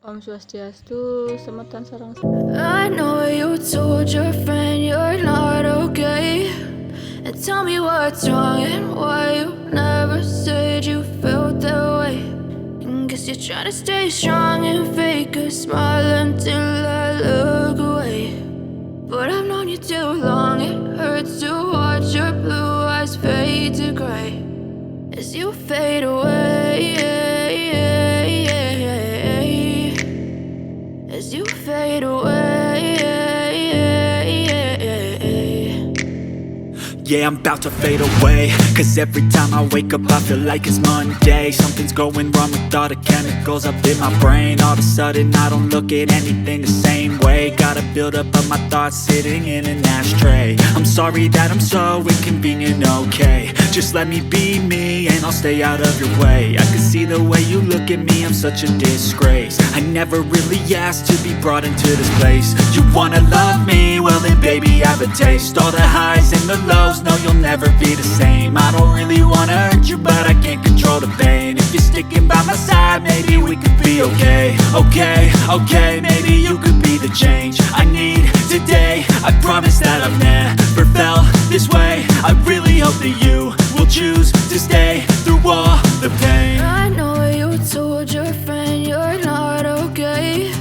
Om Swastiastu, Semetan Sarang. I know you told your friend you're not okay, and tell me what's wrong and why you never said you felt that way. And guess you're trying to stay strong and fake a smile until I look away. But I've known you too long, it hurts to watch your blue eyes fade to gray as you fade away. As you fade away. Yeah, I'm about to fade away, cause every time I wake up I feel like it's Monday. Something's going wrong with all the chemicals up in my brain. All of a sudden I don't look at anything the same way. Gotta build up of my thoughts sitting in an ashtray. I'm sorry that I'm so inconvenient, okay. Just let me be me and I'll stay out of your way. I can see the way you look at me, I'm such a disgrace. I never really asked to be brought into this place. You wanna love me? Well then baby I have a taste. All the highs and the lows, no you'll never be the same. I don't really wanna hurt you but I can't control the pain. If you're sticking by my side maybe we could be okay. Okay, maybe you could be the change I need today. I promise that I've never felt this way. I really hope that you will choose to stay through all the pain. I know you told your friend you're not okay,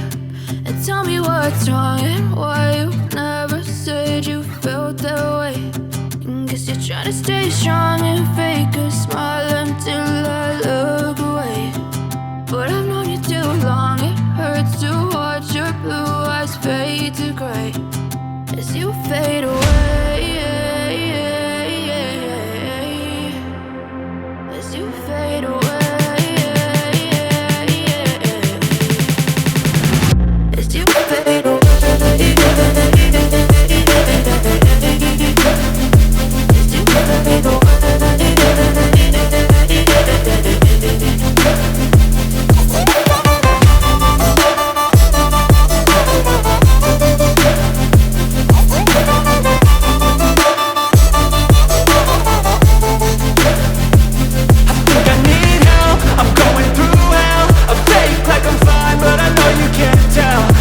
and tell me what's wrong and why you never said you felt that way. And guess you're trying to stay strong and fake a smile until I look away. But I've known you too long, it hurts to watch your blue eyes fade to gray as you fade away. As you fade away. As you fade away. As you fade away.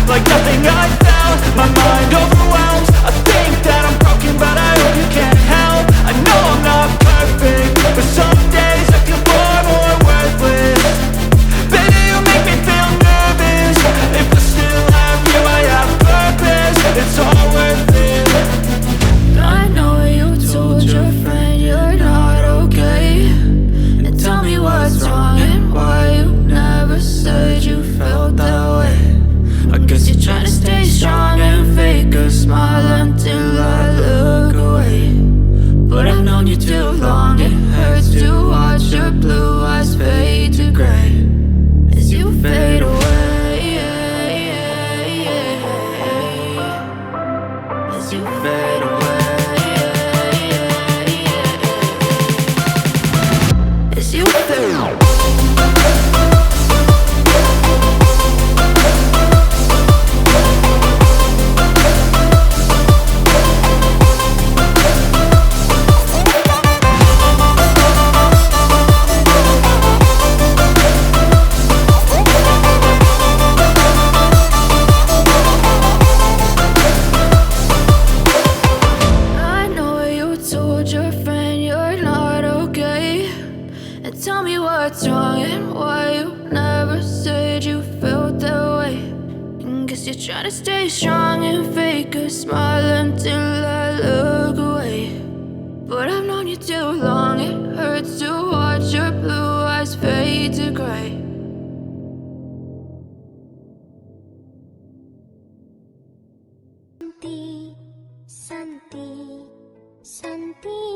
Like nothing I felt, my mind overwhelmed. I think that I'm broken but I hope you can't help. I know I'm not perfect, but some days I feel far more worthless. Baby, you make me feel nervous. If I still have you, I have purpose. It's all worth it. I know you told your friend you're not okay, and tell me what's wrong and why you never said you felt that way. I guess you're trying to stay strong and fake a smile until I look away. But I've known you too long, it hurts to watch your blue eyes fade to gray as you fade away. As you fade away. As you fade away. Tell me what's wrong and why you never said you felt that way. And guess you're trying to stay strong and fake a smile until I look away. But I've known you too long, it hurts to watch your blue eyes fade to gray. Santi, Santi, Santi.